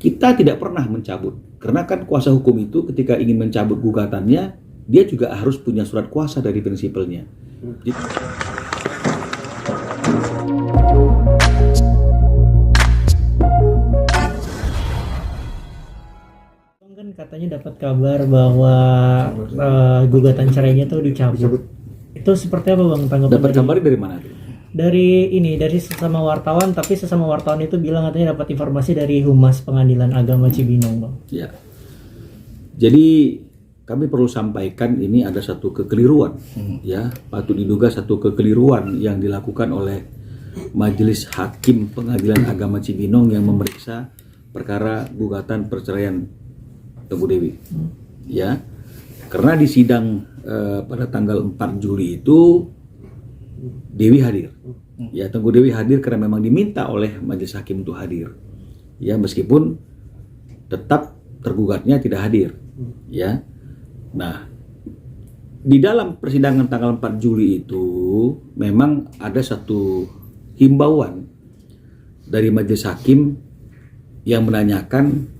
kita tidak pernah mencabut. Karena kan kuasa hukum itu ketika ingin mencabut gugatannya, dia juga harus punya surat kuasa dari prinsipalnya. Kan katanya dapat kabar bahwa gugatan cerainya tuh dicabut. Itu seperti apa Bang tanggapan? Dapat kabar dari mana tuh? Dari sesama wartawan, tapi sesama wartawan itu bilang katanya dapat informasi dari Humas Pengadilan Agama Cibinong, Bang. Ya. Jadi kami perlu sampaikan ini ada satu kekeliruan, ya, patut diduga satu kekeliruan yang dilakukan oleh Majelis Hakim Pengadilan Agama Cibinong yang memeriksa perkara gugatan perceraian Teguh Dewi, ya, karena di sidang pada tanggal 4 Juli itu Dewi hadir, ya, Teguh Dewi hadir karena memang diminta oleh Majelis Hakim untuk hadir, ya, meskipun tetap tergugatnya tidak hadir, ya. Nah, di dalam persidangan tanggal 4 Juli itu memang ada satu himbauan dari Majelis Hakim yang menanyakan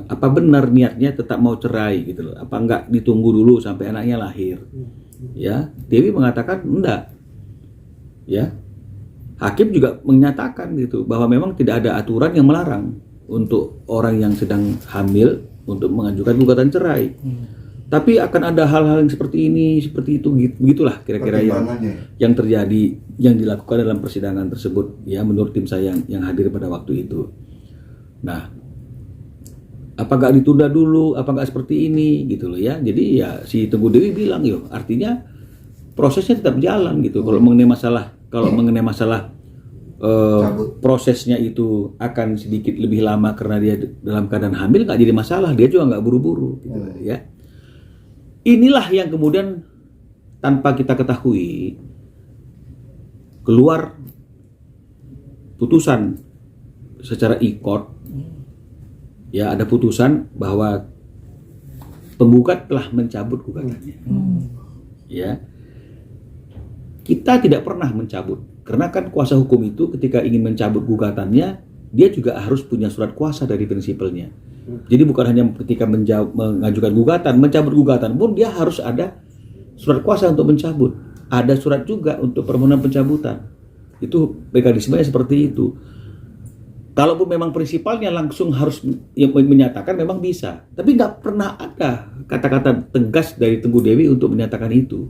apa benar niatnya tetap mau cerai gitu loh, apa enggak ditunggu dulu sampai anaknya lahir, ya. Dewi mengatakan enggak, ya. Hakim juga menyatakan gitu bahwa memang tidak ada aturan yang melarang untuk orang yang sedang hamil untuk mengajukan gugatan cerai. Tapi akan ada hal-hal yang seperti ini, seperti itu, begitulah kira-kira yang terjadi, yang dilakukan dalam persidangan tersebut, ya, menurut tim saya yang hadir pada waktu itu. Nah, apa nggak ditunda dulu, apa nggak seperti ini, gitu loh, ya. Jadi ya si Teguh Dewi bilang, yo, artinya prosesnya tetap jalan gitu. Kalau mengenai masalah prosesnya itu akan sedikit lebih lama karena dia dalam keadaan hamil, nggak jadi masalah, dia juga nggak buru-buru, gitu, ya. Inilah yang kemudian tanpa kita ketahui keluar putusan secara e-court, ya, ada putusan bahwa penggugat telah mencabut gugatannya, ya. Kita tidak pernah mencabut. Karena kan kuasa hukum itu ketika ingin mencabut gugatannya, dia juga harus punya surat kuasa dari prinsipalnya. Jadi bukan hanya ketika mengajukan gugatan, mencabut gugatan pun dia harus ada surat kuasa untuk mencabut. Ada surat juga untuk permohonan pencabutan. Itu mekanismenya seperti itu. Kalaupun memang prinsipalnya langsung harus menyatakan, memang bisa. Tapi nggak pernah ada kata-kata tegas dari Teguh Dewi untuk menyatakan itu.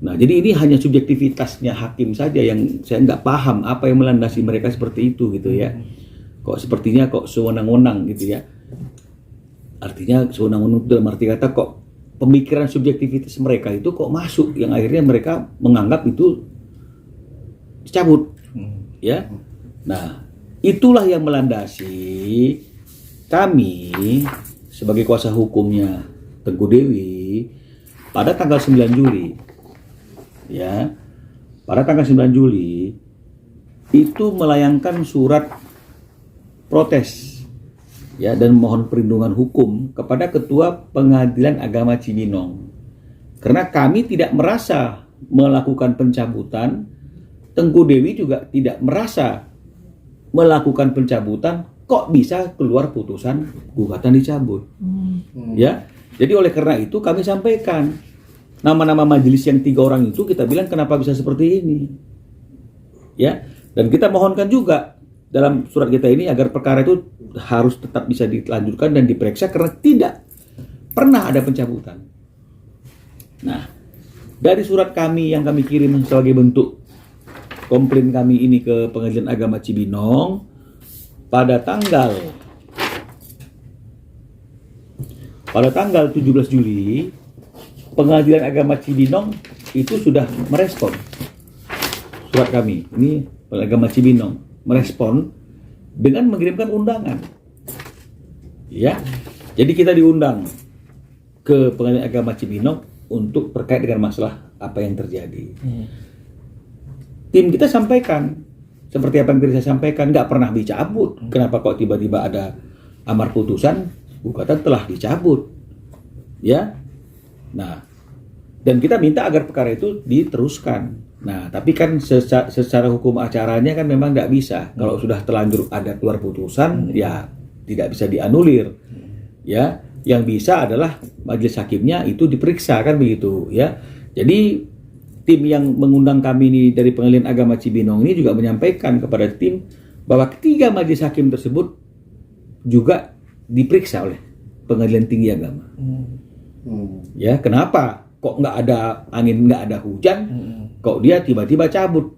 Nah, jadi ini hanya subjektivitasnya hakim saja yang saya nggak paham apa yang melandasi mereka seperti itu, gitu, ya. Kok sepertinya kok sewenang-wenang, gitu, ya. Artinya sewenang-wenang dalam arti kata kok pemikiran subjektivitas mereka itu kok masuk, yang akhirnya mereka menganggap itu dicabut, ya. Nah, itulah yang melandasi kami sebagai kuasa hukumnya Teguh Dewi pada tanggal 9 Juli. Ya, pada tanggal 9 Juli itu melayangkan surat protes, ya, dan mohon perlindungan hukum kepada Ketua Pengadilan Agama Cibinong. Karena kami tidak merasa melakukan pencabutan, Teguh Dewi juga tidak merasa melakukan pencabutan, kok bisa keluar putusan gugatan dicabut. Ya, jadi oleh karena itu kami sampaikan nama-nama majelis yang 3 orang itu, kita bilang kenapa bisa seperti ini, ya. Dan kita mohonkan juga dalam surat kita ini agar perkara itu harus tetap bisa dilanjutkan dan diperiksa karena tidak pernah ada pencabutan. Nah, dari surat kami yang kami kirim sebagai bentuk komplain kami ini ke Pengadilan Agama Cibinong pada tanggal 17 Juli Pengadilan Agama Cibinong itu sudah merespon surat kami. Ini Pengadilan Agama Cibinong merespon dengan mengirimkan undangan, ya. Jadi kita diundang ke Pengadilan Agama Cibinong untuk terkait dengan masalah apa yang terjadi. Tim kita sampaikan seperti apa yang tadi saya sampaikan, nggak pernah dicabut. Kenapa kok tiba-tiba ada amar putusan gugatan telah dicabut, ya. Nah, dan kita minta agar perkara itu diteruskan, Nah, tapi kan secara hukum acaranya kan memang tidak bisa. Kalau sudah terlanjur ada keluar putusan, ya tidak bisa dianulir. Ya, yang bisa adalah majelis hakimnya itu diperiksa kan begitu. Ya, jadi tim yang mengundang kami ini dari Pengadilan Agama Cibinong ini juga menyampaikan kepada tim bahwa ketiga majelis hakim tersebut juga diperiksa oleh Pengadilan Tinggi Agama. Ya, kenapa? Kok nggak ada angin, nggak ada hujan, kok dia tiba-tiba cabut?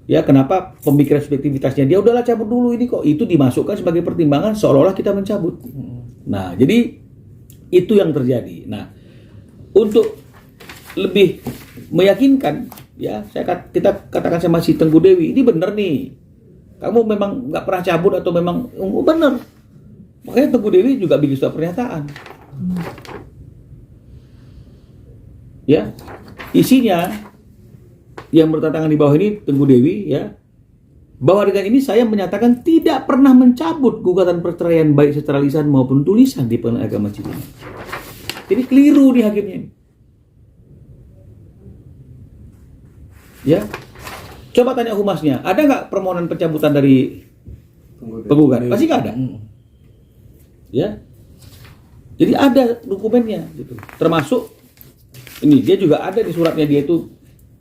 Ya, kenapa pemikiran subjektivitasnya dia udahlah cabut dulu ini, kok itu dimasukkan sebagai pertimbangan seolah-olah kita mencabut. Nah, jadi itu yang terjadi. Nah, untuk lebih meyakinkan, ya kita katakan sama si Tengku Dewi, ini bener nih, kamu memang nggak pernah cabut atau memang bener. Makanya Tengku Dewi juga bikin suatu pernyataan. Ya, isinya yang bertentangan di bawah ini Tengku Dewi, ya, bahwa dengan ini saya menyatakan tidak pernah mencabut gugatan perceraian baik secara lisan maupun tulisan di Pengadilan Agama Cibinong. Jadi keliru nih hakimnya ini. Ya, coba tanya humasnya, ada nggak permohonan pencabutan dari penggugat? Pasti nggak ada. Ya, jadi ada dokumennya, gitu. Termasuk ini dia juga ada di suratnya dia itu,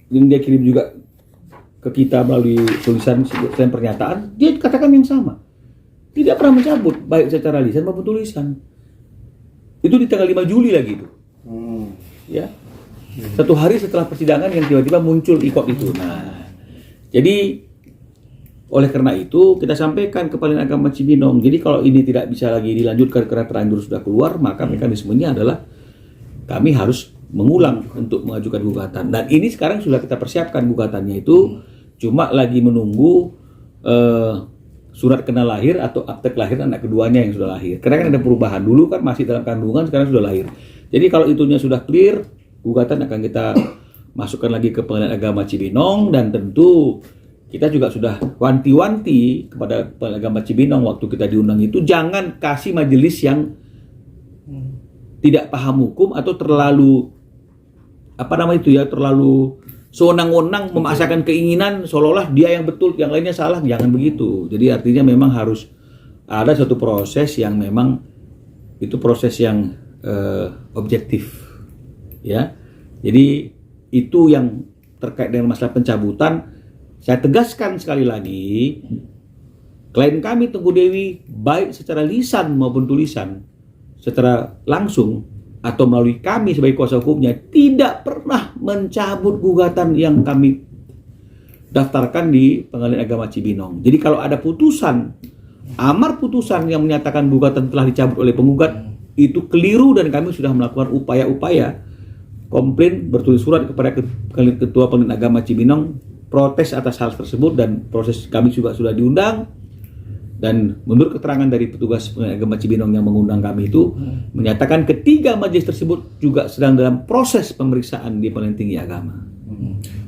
yang dia kirim juga ke kita melalui tulisan pernyataan, dia katakan yang sama, tidak pernah mencabut baik secara lisan maupun tulisan. Itu di tanggal 5 Juli lagi itu. Ya, 1 hari setelah persidangan yang tiba-tiba muncul ikot itu. Nah, jadi oleh karena itu kita sampaikan ke Pengadilan Agama Cibinong. Jadi kalau ini tidak bisa lagi dilanjutkan karena terlanjur sudah keluar, maka mekanismenya adalah kami harus mengulang untuk mengajukan gugatan. Dan ini sekarang sudah kita persiapkan gugatannya itu, cuma lagi menunggu surat kenal lahir atau akte kelahiran anak keduanya yang sudah lahir. Karena kan ada perubahan, dulu kan masih dalam kandungan, sekarang sudah lahir. Jadi kalau itunya sudah clear, gugatan akan kita masukkan lagi ke Pengadilan Agama Cibinong. Dan tentu kita juga sudah wanti-wanti kepada Pengadilan Agama Cibinong waktu kita diundang itu, jangan kasih majelis yang tidak paham hukum atau terlalu terlalu sewenang-wenang memaksakan keinginan seolah-olah dia yang betul, yang lainnya salah. Jangan begitu. Jadi artinya memang harus ada satu proses yang memang itu proses yang objektif, ya. Jadi itu yang terkait dengan masalah pencabutan. Saya tegaskan sekali lagi, klien kami Tengku Dewi baik secara lisan maupun tulisan, secara langsung atau melalui kami sebagai kuasa hukumnya, tidak pernah mencabut gugatan yang kami daftarkan di Pengadilan Agama Cibinong. Jadi kalau ada putusan, amar putusan yang menyatakan gugatan telah dicabut oleh penggugat, itu keliru dan kami sudah melakukan upaya-upaya komplain, bertulis surat kepada Ketua Pengadilan Agama Cibinong, protes atas hal tersebut, dan proses kami juga sudah diundang. Dan menurut keterangan dari petugas Pengadilan Agama Cibinong yang mengundang kami itu, menyatakan ketiga majelis tersebut juga sedang dalam proses pemeriksaan di Pengadilan Tinggi Agama.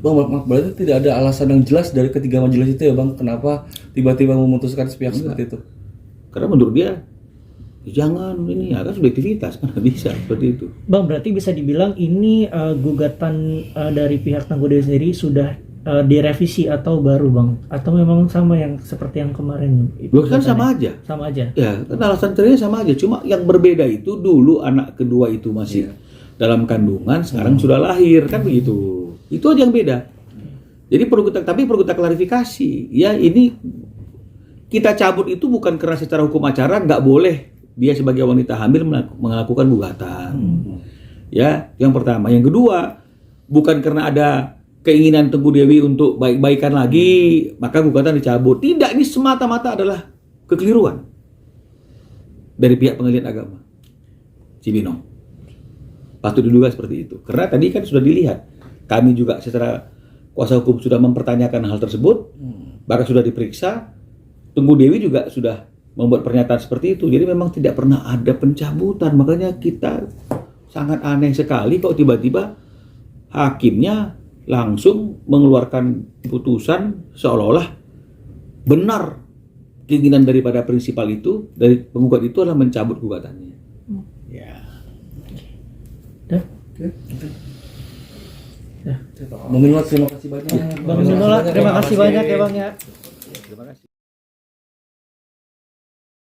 Bang, berarti tidak ada alasan yang jelas dari ketiga majelis itu ya Bang, kenapa tiba-tiba memutuskan sepihak seperti itu? Karena menurut dia, jangan ini ya kan subjektivitas, kan nggak bisa seperti itu. Bang, berarti bisa dibilang ini gugatan dari pihak Tengku Dewi sendiri sudah direvisi atau baru Bang? Atau memang sama yang seperti yang kemarin? Loh, kan sama aja. Sama aja? Ya, kan alasan cerainya sama aja. Cuma yang berbeda itu dulu anak kedua itu masih dalam kandungan, sekarang sudah lahir, kan begitu. Itu aja yang beda. Jadi perlu kita klarifikasi. Ya, ini kita cabut itu bukan karena secara hukum acara nggak boleh dia sebagai wanita hamil melakukan gugatan. Ya, yang pertama. Yang kedua, bukan karena ada keinginan Tengku Dewi untuk baik-baikan lagi, maka gugatan dicabut. Tidak, ini semata-mata adalah kekeliruan dari pihak Pengadilan Agama Cibinong. Patut diduga seperti itu. Karena tadi kan sudah dilihat, kami juga secara kuasa hukum sudah mempertanyakan hal tersebut, bahkan sudah diperiksa. Tengku Dewi juga sudah membuat pernyataan seperti itu. Jadi memang tidak pernah ada pencabutan. Makanya kita sangat aneh sekali kok tiba-tiba hakimnya langsung mengeluarkan putusan seolah-olah benar keinginan daripada prinsipal itu, dari penggugat itu adalah mencabut gugatannya. Ya. Dah. Ya. Bang Minola terima kasih banyak. Bang Minola, terima kasih banyak ya Bang ya. Terima kasih.